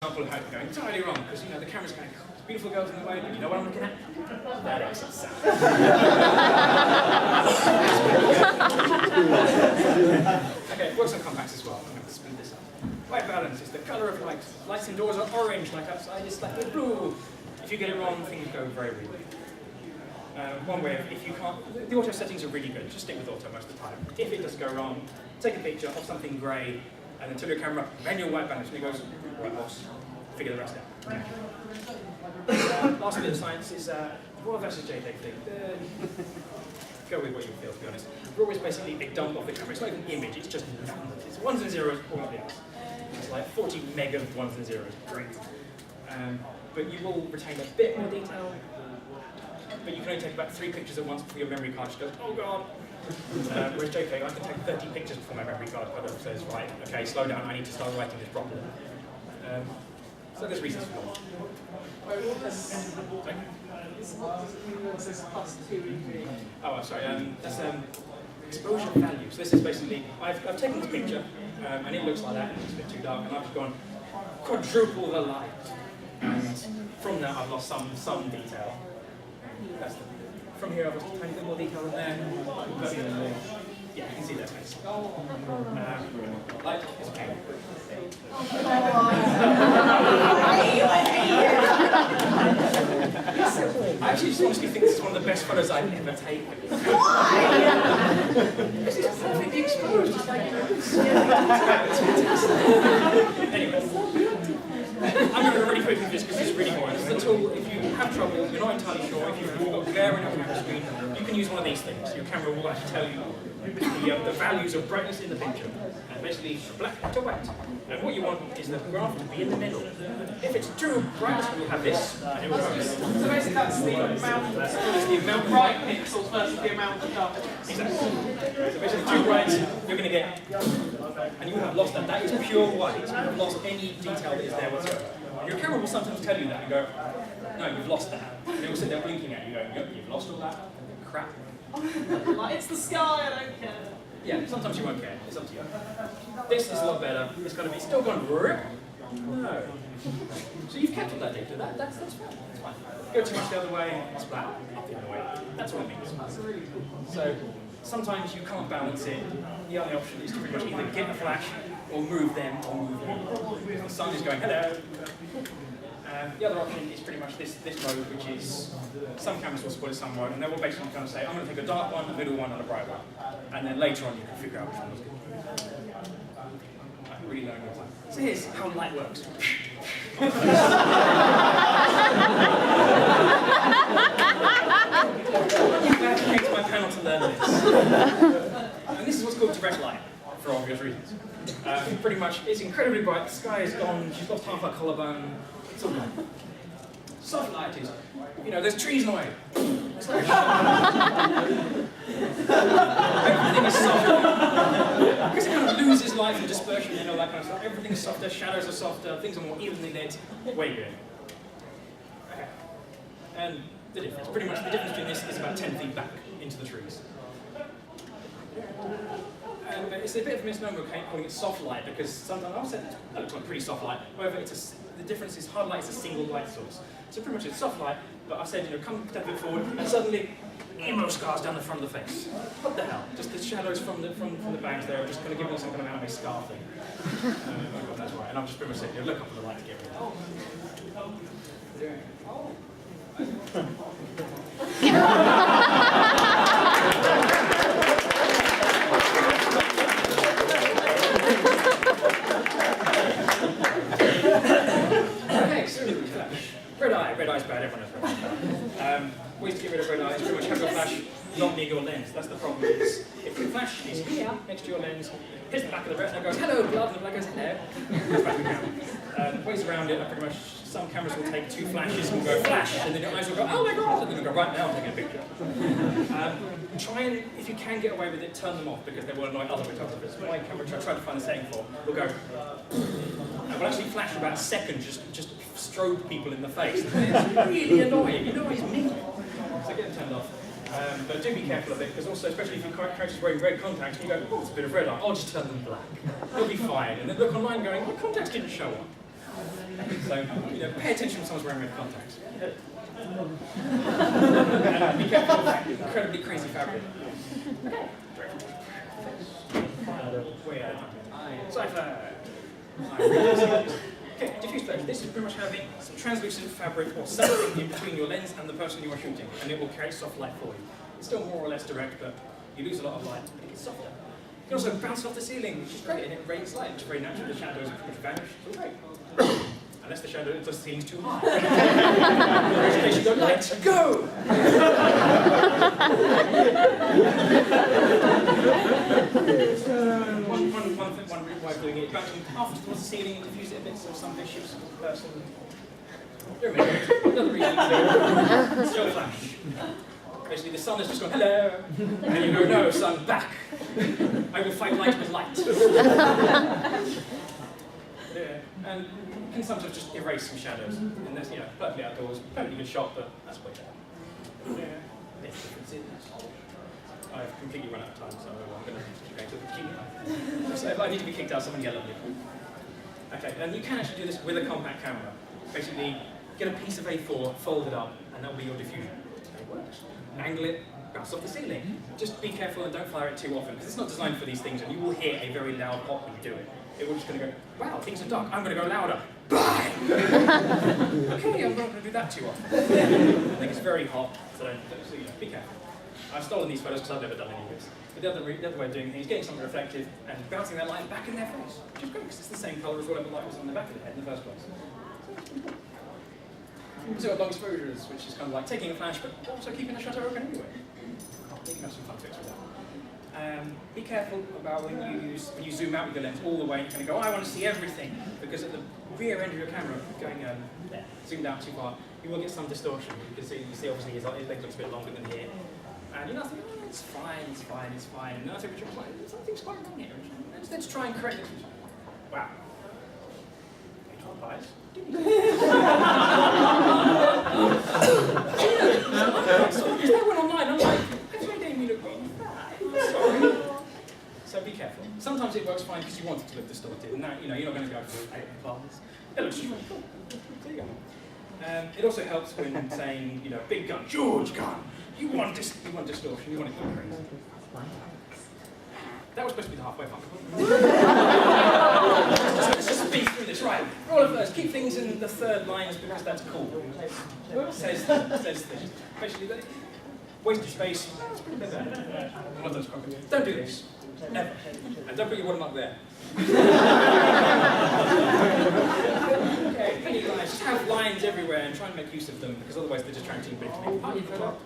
example of how it's going entirely wrong, because you know the camera's going, oh, beautiful girls in the way, but you know what I'm looking at? That exit sound. Okay, it works on compacts as well. I'm going to speed this up. White balance is the colour of light. Lights indoors are orange, like outside is like blue. If you get it wrong, things go very wrong. One way, if you can't, the auto settings are really good. Just stick with auto most of the time. If it does go wrong, take a picture of something grey, and then turn your camera, manual white balance, and it goes, right boss, figure the rest out. Last bit of science is RAW versus JPEG thing. Go with what you feel, to be honest. RAW is basically a dump of the camera. It's not even an image, it's just numbers. It's ones and zeros, all of the else. It's like 40 meg of ones and zeros, great. But you will retain a bit more detail, but you can only take about 3 pictures at once before your memory card just goes, oh god. Whereas JPEG, I can take 30 pictures before my memory card says, right, okay, slow down, I need to start writing this properly. So there's reasons for that. Oh, I'm sorry, that's exposure value. So this is basically, I've taken this picture, and it looks like that, and it's a bit too dark, and I've just gone quadruple the light. And from that I've lost some detail. That's from here I've lost a tiny bit more detail than there. But, yeah, you can see their face. Light is okay. I actually just honestly think this is one of the best photos I've ever taken. Why? Because it's perfectly exposed. It's like, it's fantastic. Anyway. I'm going to really quickly do this because it's really boring. This is a tool, if you have trouble, you're not entirely sure, if you've got glare on your camera screen, you can use one of these things. Your camera will actually tell you the values of brightness in the picture, and basically black to white. And what you want is the graph to be in the middle. If it's too bright, you'll have this, and it will go this. So basically that's the amount of bright pixels versus the amount of dark. Exactly. So basically too bright, you're going to get, and you have lost that. That is pure white. You have lost any detail that is there whatsoever. Your camera will sometimes tell you that and go, no, you've lost that. And it will sit there blinking at you going, yep, you've lost all that. Crap. Like, it's the sky, I don't care. Yeah, sometimes you won't care. It's up to you. This is a lot better. It's going to be still going rip. No. So you've kept all that data. That's fine. That's fine. Go too much the other way, splat, up the other way. That's what it means. So sometimes you can't balance it. The only option is to pretty much either get a flash or move them or move them. The sun is going hello. The other option is pretty much this mode, which is some cameras will spoil it some mode, and they will basically kind of say, I'm going to take a dark one, a middle one, and a bright one. And then later on you can figure out which one was good. I'm really learning all the time. So here's how light works. I have to take to my panel to learn this. And this is what's called direct light, for obvious reasons. Pretty much, it's incredibly bright, the sky is gone, she's lost half her collarbone, it's all gone. Soft light is, you know, there's trees in the way. It's like everything is softer. Because it kind of loses life and dispersion and all that kind of stuff. Everything is softer, shadows are softer, things are more evenly lit. Way good. Okay. And the difference, pretty much the difference between this is about 10 feet back into the trees. But it's a bit of a misnomer calling it soft light because sometimes I've said that looks like pretty soft light. However, the difference is hard light is a single light source. So pretty much it's soft light, but I've said, you know, come step a bit forward, and suddenly emo scars down the front of the face. What the hell? Just the shadows from the bangs there are just going to give me some kind of anime scar thing. Oh God, that's right. And I'm just pretty much saying, you know, look up for the light to get rid Okay, so flash. Red eye. Red eye's bad, everyone knows red eye. Ways to get rid of red eye is pretty much have your flash not near your lens. That's the problem is, if your flash is here, next to your lens, hits the back of the retina, goes, hello, blood, and the blood goes, hello, goes back to the camera. Ways around it are pretty much, some cameras will take 2 flashes and go flash, and then your eyes will go, oh my god, and then they'll go, right now I'm taking a picture. Try and, if you can get away with it, turn them off, because they will annoy other photographers. My camera, which I tried to find a setting for, will go, and will actually flash for about a second, just strobe people in the face. It's really annoying, you know, it's me. So get them turned off. But do be careful of it, because also, especially if your character's wearing red contacts, and you go, oh, it's a bit of red eye, I'll just turn them black. You'll be fine. And then look online going, my contacts didn't show up. So, pay attention when someone's wearing red contacts. And be careful of incredibly crazy fabric. Cypher! Okay, diffuse pleasure. This is pretty much having some translucent fabric or something in between your lens and the person you are shooting, and it will create soft light for you. It's still more or less direct, but you lose a lot of light, but it gets softer. You can also bounce off the ceiling, which is great, and it radiates light, which is very natural. The shadows pretty much vanish, so great. Unless the shadow, the ceiling's too high. In which case you go, let's go! One way of doing it, bouncing half towards the ceiling, diffuse it a bit so some issues with the person. Another reason to do it. Still flash. Basically, the sun has just gone, hello! And you go, no, sun, back! I will fight light with light. And you can sometimes just erase some shadows. And that's, perfectly outdoors, perfectly good shot, but that's way better. There's differences. I've completely run out of time, so I'm going to keep it. So if I need to be kicked out, someone yell at me. Okay, and you can actually do this with a compact camera. Basically, get a piece of A4, fold it up, and that will be your diffusion. It works. Angle it, bounce off the ceiling. Just be careful and don't fire it too often, because it's not designed for these things, and you will hear a very loud pop when you do it. It will just going to go, wow, things are dark, I'm going to go louder. Bang! Okay, I'm not going to do that too often. I think it's very hot, so be careful. I've stolen these photos because I've never done any of this. But the other way of doing it is getting something reflective and bouncing that light back in their face, which is great because it's the same colour as whatever light was on the back of the head in the first place. So long exposures, which is kind of like taking a flash but also keeping the shutter open anyway. You can have some fun tricks with that. Be careful about when you zoom out with your lens all the way and kind of go, I want to see everything, because at the rear end of your camera, going zoomed out too far, you will get some distortion. You can see obviously his leg looks a bit longer than here. And I think, oh, it's fine. And then I think Richard's like, something's quite wrong here. Let's try and correct it. Wow. Bias. That went online, I'm like, that's why Damien looked really bad. Sorry. So be careful. Sometimes it works fine because you want it to look distorted. And that, you're not going to go for 8 plants. It looks just really cool. There you go. It also helps when saying, big gun, George gun. You want distortion, you want it to go crazy. That was supposed to be the halfway point. Let's just speed through this, right? Roll it first, keep things in the third lines because that's cool. Says things. Basically, waste of space, that's pretty bad. One of those comments. Don't do this. Never. And don't put your watermark there. Okay, penny lines. Just have lines everywhere and try and make use of them because otherwise they're distracting people. People.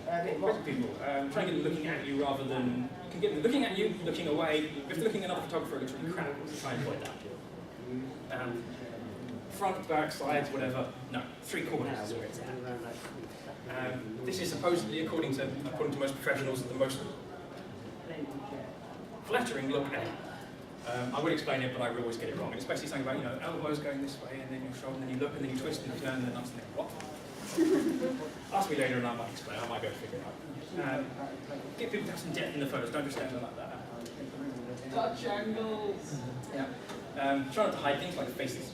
Try and get them looking at you rather than... You can get them looking at you, looking away. If they're looking at another photographer, it looks really crap. So try and avoid that. Front, back, sides, whatever. No, 3 corners is where it's at. This is supposedly, according to most professionals, the most flattering look ever. I would explain it, but I would always get it wrong. It's basically something about, elbows going this way, and then your shoulder, and then you look, and then you twist, and you turn, and then I'm thinking, what? Ask me later and I might explain, I might be able to figure it out. Get people to have some depth in the photos, don't just stand there like that. Touch angles! Yeah. Try not to hide things like faces.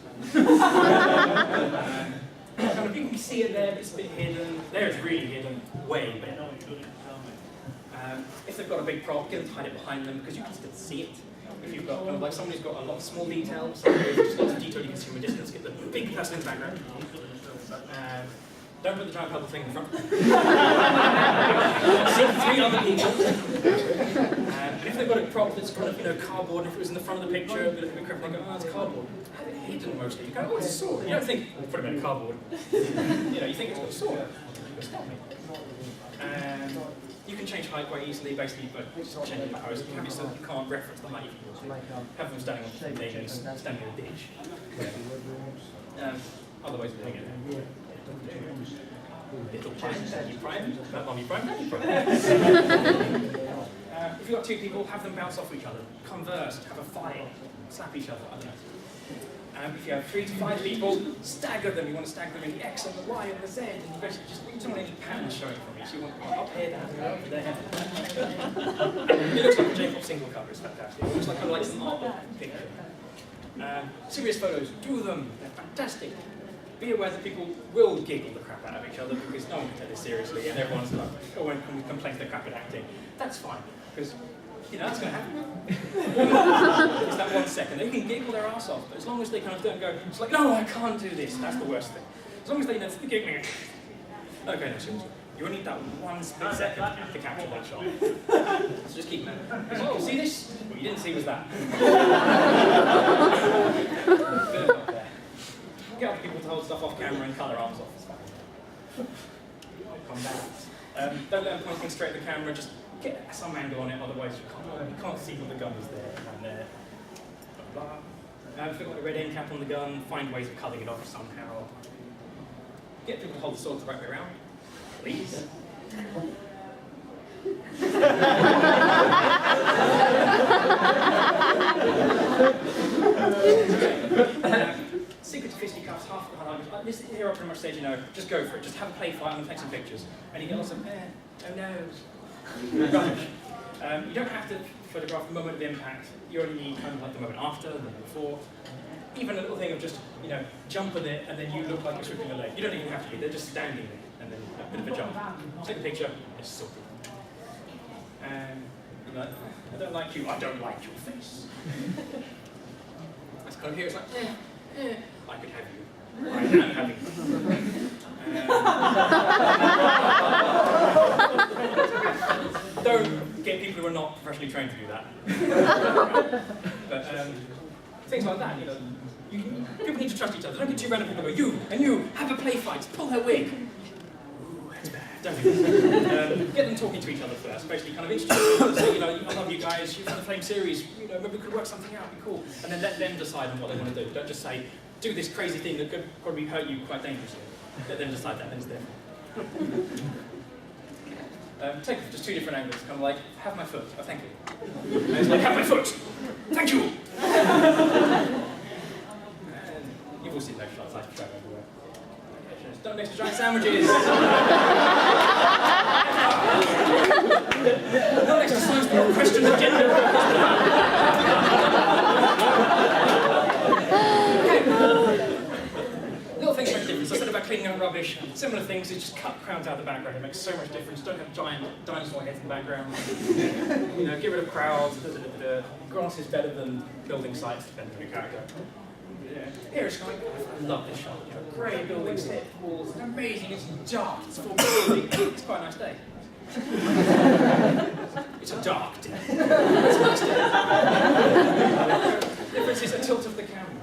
Kind of, you can see it there, but it's a bit hidden. There it's really hidden, way better. If they've got a big prop, get them to hide it behind them because you can still see it. If you've got like someone who's got a lot of small details, just lots of detail you can see from a distance, get the big person in the background. Don't put the giant purple thing in front. See 3 other people. And if they've got a prop that's kind of, cardboard, and if it was in the front of the picture, they look a bit crap, they go, oh, it's cardboard. Have it hidden mostly. You go, oh, it's a sword. You don't think, put it in cardboard. You think it's got a sword. It's not me. And you can change height quite easily, basically, but changing the pose. You have it so that you can't reference the height if you want to. Have them standing on things, standing in a ditch. Other ways of doing it. Little prime, daddy prime, mommy prime, daddy prime. If you've got 2 people, have them bounce off each other, converse, have a fight, slap each other. If you have 3 to 5 people, stagger them. You want to stagger them in the X and the Y and the Z, and you basically just want any patterns showing from each. So you want up here, down here, over there. It looks like a J-pop single cover. It's fantastic. It looks like an art picture. Serious photos, do them. They're fantastic. Be aware that people will giggle the crap out of each other because no one can take this seriously, and everyone's like, oh, and complains they're crap at acting. That's fine, because you know that's going to happen. It's that 1 second. They can giggle their ass off, but as long as they kind of don't go, it's like, no, I can't do this. That's the worst thing. As long as they know, giggling. Okay, no, seriously. You only need that 1 split second to capture that shot. So just keep that. Oh, see this? What you didn't see was that. Get other people to hold stuff off camera and cut their arms off. It's fine. Calm down. Don't let them pointing straight at the camera. Just get some angle on it. Otherwise, you can't see what the gun is there and there. Blah, blah. If you've got a red end cap on the gun, find ways of cutting it off somehow. Get people to hold the sword the right way around. Please. Secret to fisticuffs, half the highlight. This here I pretty much said, you know, just go for it. Just have a play fight and take some pictures. And you get lots of, oh no. Rubbish. You don't have to photograph the moment of impact. You only need kind of like the moment after, the moment before. Even a little thing of just, you know, jump with it and then you look like you're sweeping a leg. You don't even have to be, they're just standing there and then a bit of a jump. Take a picture, it's sorted. You know, I don't like you, I don't like your face. That's kind of here, it's like, I could have you. I am having you. Don't get people who are not professionally trained to do that. But things like that, you know. People need to trust each other. Don't get two random people who go, you and you, have a play fight, pull her wig. Ooh, that's bad. Don't do that. Get them talking to each other first, basically kind of introduce them, say, you know, I love you guys, you're from the same series, you know, maybe we could work something out, it'd be cool. And then let them decide on what they want to do. Don't just say, do this crazy thing that could probably hurt you quite dangerously. Let them decide that, then it's them. Take just two different angles, kind of like, have my foot, oh thank you. And it's like, have my foot, thank you! You've all seen those shots, I have to try everywhere. Don't mix the giant sandwiches! Not next to science, but question of gender. Little things make a difference. I said about cleaning up rubbish. Similar things, is just cut crowds out of the background. It makes so much difference. Don't have giant dinosaur heads in the background. You know, get rid of crowds. Grass is better than building sites, depending on your character. Yeah. Here it's like, I love this shot. You know, grey buildings, hit walls, it's amazing, it's dark, it's foreboding. It's quite a nice day. It's a dark day. It's a nice day. The difference is the tilt of the camera.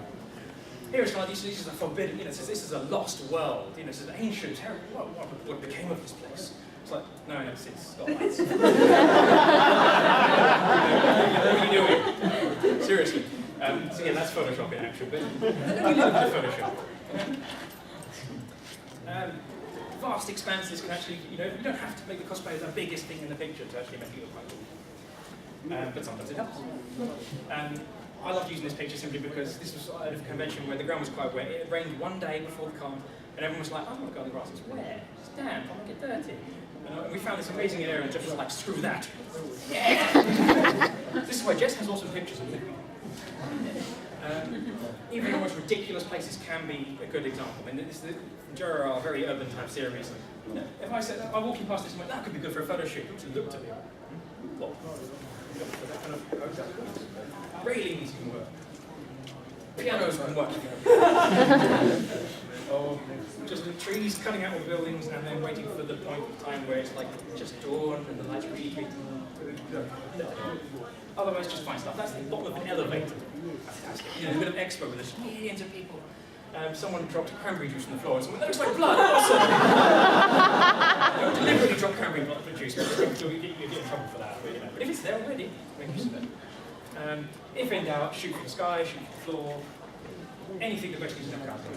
Here it's like, this is a forbidden, you know, this is a lost world, you know, this is ancient, terrible, what became of this place? It's like, no, it's got lights. What are you doing? Seriously. So yeah, that's Photoshop in action, but then we look at Photoshop. Vast expanses can actually, you know, you don't have to make the cosplayer the biggest thing in the picture to actually make it look quite cool. But sometimes it helps. I loved using this picture simply because this was at a convention where the ground was quite wet. It rained one day before the con, and everyone was like, oh my god, the grass is wet, it's damp, I might get dirty. And we found this amazing area and Jeff was like, screw that. Yeah! This is why Jess has awesome pictures of it. Even the most ridiculous places can be a good example. I mean, Jura are a very urban type series. If I said, I'm walking past this and went, that could be good for a photo shoot, it would look to me. Well, that kind of railings can work. Pianos can work. Or just the trees cutting out all the buildings and then waiting for the point of time where it's like just dawn and the lights really big. Otherwise, just find stuff. That's the bottom of an elevator. You know, a bit of expo with this millions of people. Someone dropped cranberry juice on the floor and someone, that looks like blood, awesome! Don't deliberately drop cranberry juice, but you'll get in trouble for that. But, you know. But if it's there already, make use of it. If in doubt, shoot for the sky, shoot for the floor. Anything that basically is enough character.